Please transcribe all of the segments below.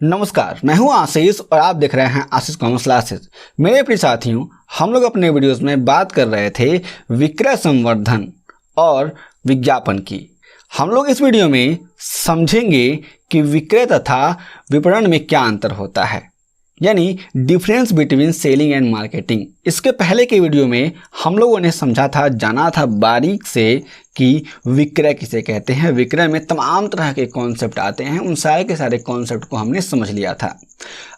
नमस्कार, मैं हूं आशीष और आप देख रहे हैं आशीष कॉमर्स क्लासेस। मेरे प्रिय साथियों, हम लोग अपने वीडियोस में बात कर रहे थे विक्रय संवर्धन और विज्ञापन की। हम लोग इस वीडियो में समझेंगे कि विक्रय तथा विपणन में क्या अंतर होता है, यानी difference between selling and marketing. इसके पहले के वीडियो में हम लोगों ने समझा था, जाना था बारीक से कि विक्रय किसे कहते हैं। विक्रय में तमाम तरह के कॉन्सेप्ट आते हैं, उन सारे के सारे कॉन्सेप्ट को हमने समझ लिया था।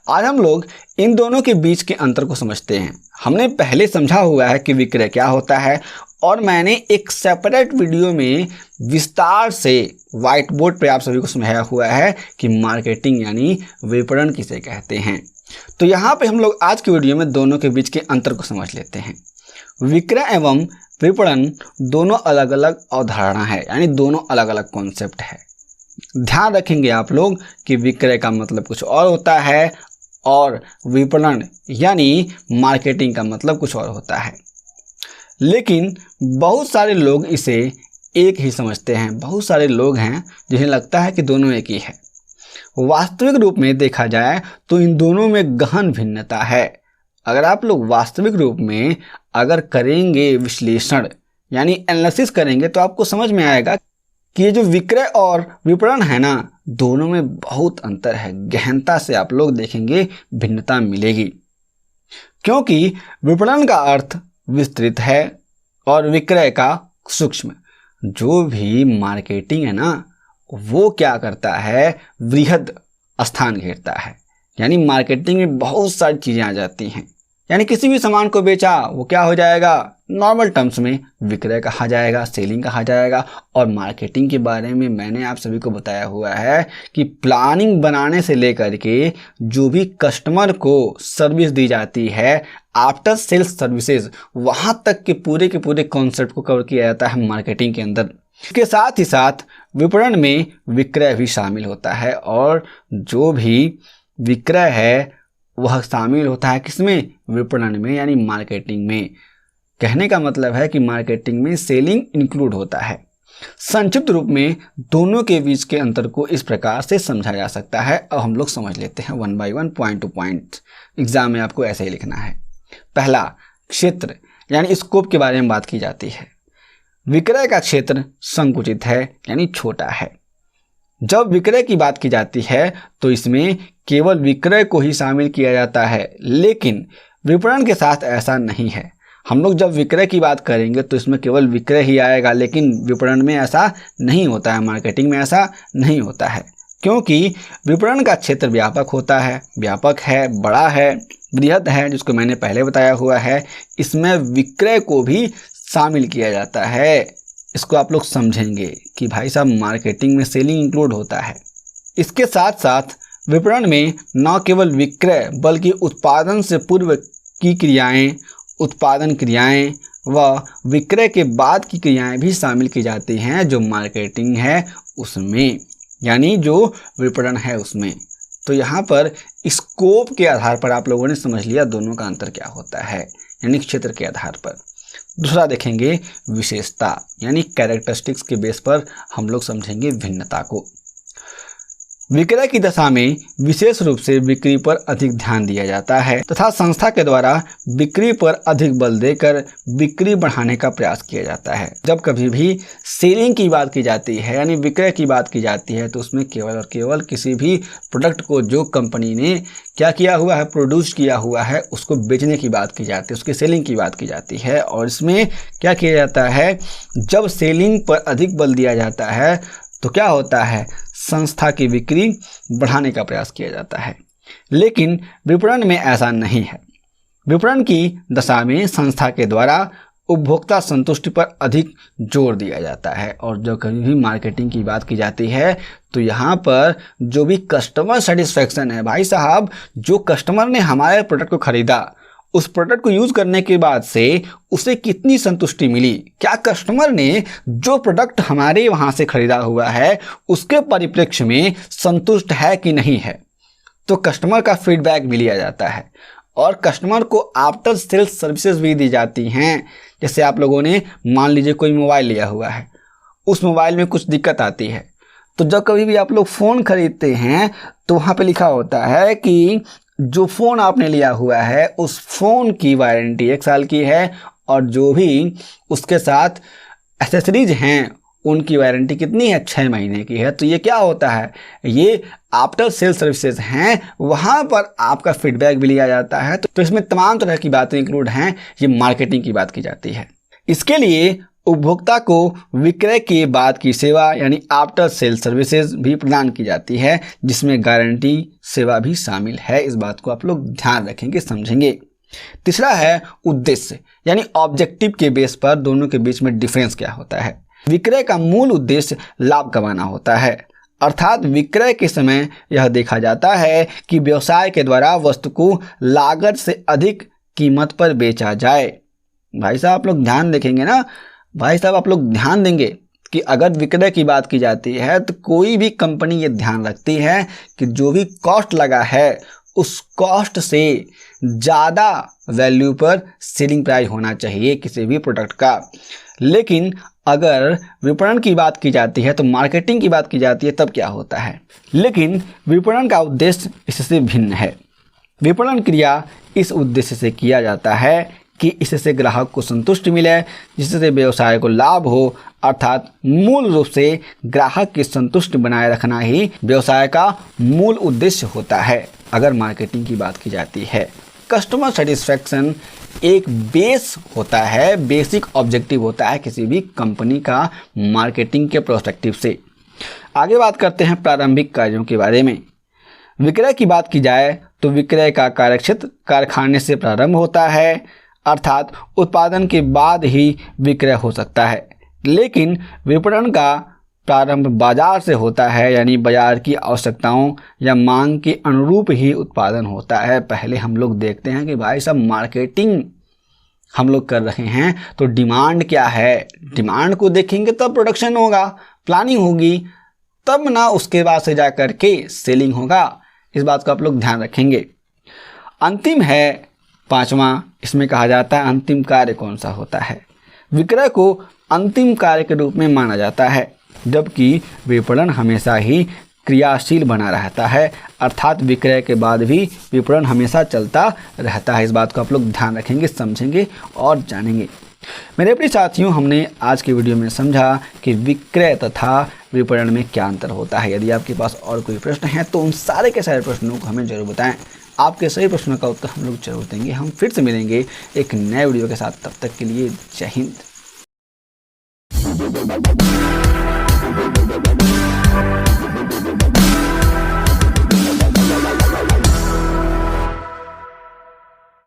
आज हम लोग इन दोनों के बीच के अंतर को समझते हैं। हमने पहले समझा हुआ है कि विक्रय क्या होता है और मैंने एक सेपरेट वीडियो में विस्तार से व्हाइट बोर्ड पर आप सभी को समझाया हुआ है कि मार्केटिंग यानी विपणन किसे कहते हैं। तो यहाँ पे हम लोग आज की वीडियो में दोनों के बीच के अंतर को समझ लेते हैं। विक्रय एवं विपणन दोनों अलग अलग अवधारणा है, यानी दोनों अलग अलग कॉन्सेप्ट है। ध्यान रखेंगे आप लोग कि विक्रय का मतलब कुछ और होता है और विपणन यानी मार्केटिंग का मतलब कुछ और होता है। लेकिन बहुत सारे लोग इसे एक ही समझते हैं। बहुत सारे लोग हैं जिन्हें लगता है कि दोनों एक ही है। वास्तविक रूप में देखा जाए तो इन दोनों में गहन भिन्नता है। अगर आप लोग वास्तविक रूप में अगर करेंगे विश्लेषण यानी एनालिसिस करेंगे तो आपको समझ में आएगा कि ये जो विक्रय और विपणन है ना, दोनों में बहुत अंतर है। गहनता से आप लोग देखेंगे भिन्नता मिलेगी, क्योंकि विपणन का अर्थ विस्तृत है और विक्रय का सूक्ष्म। जो भी मार्केटिंग है ना, वो क्या करता है, वृहद स्थान घेरता है। यानी मार्केटिंग में बहुत सारी चीज़ें आ जाती हैं। यानी किसी भी सामान को बेचा वो क्या हो जाएगा, नॉर्मल टर्म्स में विक्रय कहा जाएगा, सेलिंग कहा जाएगा। और मार्केटिंग के बारे में मैंने आप सभी को बताया हुआ है कि प्लानिंग बनाने से लेकर के जो भी कस्टमर को सर्विस दी जाती है, आफ्टर सेल्स सर्विसेज, वहाँ तक के पूरे कॉन्सेप्ट को कवर किया जाता है मार्केटिंग के अंदर। इसके साथ ही साथ विपणन में विक्रय भी शामिल होता है और जो भी विक्रय है वह शामिल होता है किसमें, विपणन में यानी मार्केटिंग में। कहने का मतलब है कि मार्केटिंग में सेलिंग इंक्लूड होता है। संक्षिप्त रूप में दोनों के बीच के अंतर को इस प्रकार से समझा जा सकता है। अब हम लोग समझ लेते हैं one by one, point two point. Exam में आपको ऐसे ही लिखना है। पहला, क्षेत्र यानी स्कोप के बारे में बात की जाती है। विक्रय का क्षेत्र संकुचित है यानी छोटा है। जब विक्रय की बात की जाती है तो इसमें केवल विक्रय को ही शामिल किया जाता है, लेकिन विपणन के साथ ऐसा नहीं है। हम लोग जब विक्रय की बात करेंगे तो इसमें केवल विक्रय ही आएगा, लेकिन विपणन में ऐसा नहीं होता है, मार्केटिंग में ऐसा नहीं होता है। क्योंकि विपणन का क्षेत्र व्यापक होता है, व्यापक है, बड़ा है, बृहद है, जिसको मैंने पहले बताया हुआ है। इसमें विक्रय को भी शामिल किया जाता है। इसको आप लोग समझेंगे कि भाई साहब मार्केटिंग में सेलिंग इंक्लूड होता है। इसके साथ साथ विपणन में न केवल विक्रय बल्कि उत्पादन से पूर्व की क्रियाएं, उत्पादन क्रियाएं व विक्रय के बाद की क्रियाएं भी शामिल की जाती हैं, जो मार्केटिंग है उसमें, यानी जो विपणन है उसमें। तो यहाँ पर स्कोप के आधार पर आप लोगों ने समझ लिया दोनों का अंतर क्या होता है, यानी क्षेत्र के आधार पर। दूसरा देखेंगे विशेषता यानी कैरेक्टरिस्टिक्स के बेस पर हम लोग समझेंगे भिन्नता को। विक्रय की दशा में विशेष रूप से बिक्री पर अधिक ध्यान दिया जाता है तथा संस्था के द्वारा बिक्री पर अधिक बल देकर बिक्री बढ़ाने का प्रयास किया जाता है। जब कभी भी सेलिंग की बात की जाती है यानी विक्रय की बात की जाती है तो उसमें केवल और केवल किसी भी प्रोडक्ट को जो कंपनी ने क्या किया हुआ है, प्रोड्यूस किया हुआ है, उसको बेचने की बात की जाती है, उसकी सेलिंग की बात की जाती है। और इसमें क्या किया जाता है, जब सेलिंग पर अधिक बल दिया जाता है तो क्या होता है, संस्था की बिक्री बढ़ाने का प्रयास किया जाता है। लेकिन विपणन में ऐसा नहीं है। विपणन की दशा में संस्था के द्वारा उपभोक्ता संतुष्टि पर अधिक जोर दिया जाता है। और जब कभी भी मार्केटिंग की बात की जाती है तो यहाँ पर जो भी कस्टमर सेटिस्फैक्शन है, भाई साहब जो कस्टमर ने हमारे प्रोडक्ट को खरीदा, उस प्रोडक्ट को यूज करने के बाद से उसे कितनी संतुष्टि मिली, क्या कस्टमर ने जो प्रोडक्ट हमारे वहां से खरीदा हुआ है उसके परिप्रेक्ष्य में संतुष्ट है कि नहीं है, तो कस्टमर का फीडबैक भी लिया जाता है। और कस्टमर को आफ्टर सेल्स सर्विसेज भी दी जाती हैं। जैसे आप लोगों ने मान लीजिए कोई मोबाइल लिया हुआ है, उस मोबाइल में कुछ दिक्कत आती है तो जब कभी भी आप लोग फ़ोन खरीदते हैं तो वहाँ पे लिखा होता है कि जो फ़ोन आपने लिया हुआ है उस फ़ोन की वारंटी 1 साल की है और जो भी उसके साथ एसेसरीज हैं उनकी वारंटी कितनी है, 6 महीने की है। तो ये क्या होता है, ये आफ्टर सेल सर्विसेज हैं, वहाँ पर आपका फीडबैक भी लिया जाता है। तो इसमें तमाम तरह की बातें इंक्लूड हैं, ये मार्केटिंग की बात की जाती है। इसके लिए उपभोक्ता को विक्रय के बाद की सेवा यानी आफ्टर सेल सर्विसेज भी प्रदान की जाती है, जिसमें गारंटी सेवा भी शामिल है। इस बात को आप लोग ध्यान रखेंगे, समझेंगे। तीसरा है उद्देश्य यानी ऑब्जेक्टिव के बेस पर दोनों के बीच में डिफरेंस क्या होता है। विक्रय का मूल उद्देश्य लाभ कमाना होता है, अर्थात विक्रय के समय यह देखा जाता है कि व्यवसाय के द्वारा वस्तु को लागत से अधिक कीमत पर बेचा जाए। भाई साहब आप लोग ध्यान देखेंगे ना, भाई साहब आप लोग ध्यान देंगे कि अगर विक्रय की बात की जाती है तो कोई भी कंपनी ये ध्यान रखती है कि जो भी कॉस्ट लगा है उस कॉस्ट से ज़्यादा वैल्यू पर सेलिंग प्राइस होना चाहिए किसी भी प्रोडक्ट का। लेकिन अगर विपणन की बात की जाती है तो मार्केटिंग की बात की जाती है, तब क्या होता है। लेकिन विपणन का उद्देश्य इससे भिन्न है। विपणन क्रिया इस उद्देश्य से किया जाता है कि इससे ग्राहक को संतुष्टि मिले, जिससे व्यवसाय को लाभ हो, अर्थात मूल रूप से ग्राहक की संतुष्टि बनाए रखना ही व्यवसाय का मूल उद्देश्य होता है। अगर मार्केटिंग की बात की जाती है, कस्टमर सेटिस्फैक्शन एक बेस होता है, बेसिक ऑब्जेक्टिव होता है किसी भी कंपनी का मार्केटिंग के प्रोस्पेक्टिव से। आगे बात करते हैं प्रारंभिक कार्यों के बारे में। विक्रय की बात की जाए तो विक्रय का कार्यक्षेत्र कारखाने से प्रारंभ होता है, अर्थात उत्पादन के बाद ही विक्रय हो सकता है। लेकिन विपणन का प्रारंभ बाजार से होता है, यानी बाजार की आवश्यकताओं या मांग के अनुरूप ही उत्पादन होता है। पहले हम लोग देखते हैं कि भाई साहब मार्केटिंग हम लोग कर रहे हैं तो डिमांड क्या है, डिमांड को देखेंगे तब प्रोडक्शन होगा, प्लानिंग होगी, तब ना उसके बाद से जा कर के सेलिंग होगा। इस बात को आप लोग ध्यान रखेंगे। अंतिम है 5वां, इसमें कहा जाता है अंतिम कार्य कौन सा होता है। विक्रय को अंतिम कार्य के रूप में माना जाता है, जबकि विपणन हमेशा ही क्रियाशील बना रहता है, अर्थात विक्रय के बाद भी विपणन हमेशा चलता रहता है। इस बात को आप लोग ध्यान रखेंगे, समझेंगे और जानेंगे। मेरे प्रिय साथियों, हमने आज की वीडियो में समझा कि विक्रय तथा विपणन में क्या अंतर होता है। यदि आपके पास और कोई प्रश्न है तो उन सारे के सारे प्रश्नों को हमें जरूर बताएं। आपके सभी प्रश्नों का उत्तर हम लोग जरूर देंगे। हम फिर से मिलेंगे एक नए वीडियो के साथ, तब तक के लिए जय हिंद।